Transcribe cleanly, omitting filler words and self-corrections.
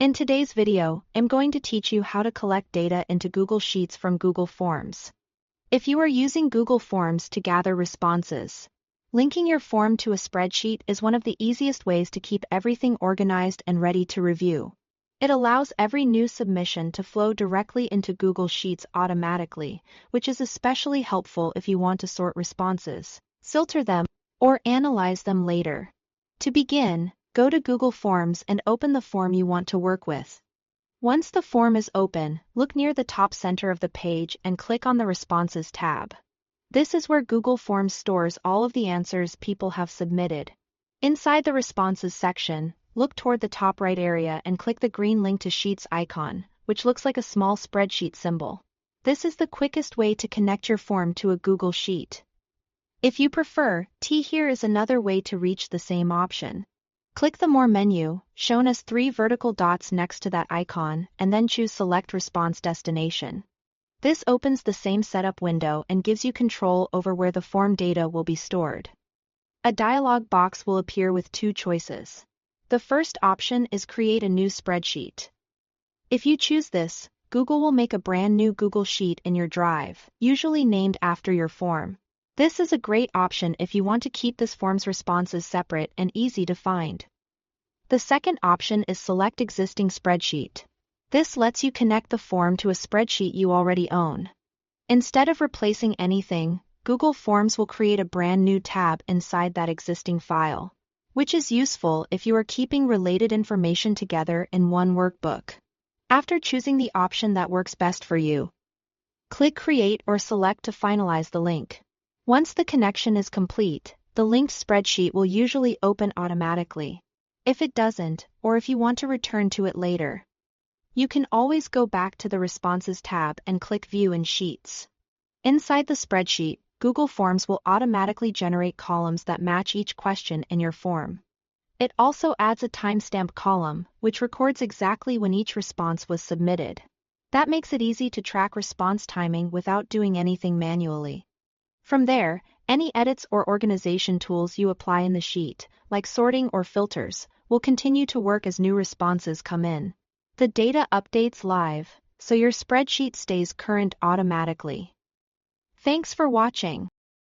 In today's video, I'm going to teach you how to collect data into Google Sheets from Google Forms. If you are using Google Forms to gather responses, linking your form to a spreadsheet is one of the easiest ways to keep everything organized and ready to review. It allows every new submission to flow directly into Google Sheets automatically, which is especially helpful if you want to sort responses, filter them, or analyze them later. To begin, go to Google Forms and open the form you want to work with. Once the form is open, look near the top center of the page and click on the Responses tab. This is where Google Forms stores all of the answers people have submitted. Inside the Responses section, look toward the top right area and click the green Link to Sheets icon, which looks like a small spreadsheet symbol. This is the quickest way to connect your form to a Google Sheet. If you prefer, here is another way to reach the same option. Click the More menu, shown as 3 vertical dots next to that icon, and then choose Select Response Destination. This opens the same setup window and gives you control over where the form data will be stored. A dialog box will appear with 2 choices. The first option is Create a new spreadsheet. If you choose this, Google will make a brand new Google Sheet in your Drive, usually named after your form. This is a great option if you want to keep this form's responses separate and easy to find. The second option is Select Existing Spreadsheet. This lets you connect the form to a spreadsheet you already own. Instead of replacing anything, Google Forms will create a brand new tab inside that existing file, which is useful if you are keeping related information together in one workbook. After choosing the option that works best for you, click Create or Select to finalize the link. Once the connection is complete, the linked spreadsheet will usually open automatically. If it doesn't, or if you want to return to it later, you can always go back to the Responses tab and click View in Sheets. Inside the spreadsheet, Google Forms will automatically generate columns that match each question in your form. It also adds a timestamp column, which records exactly when each response was submitted. That makes it easy to track response timing without doing anything manually. From there, any edits or organization tools you apply in the sheet, like sorting or filters, will continue to work as new responses come in. The data updates live, so your spreadsheet stays current automatically. Thanks for watching.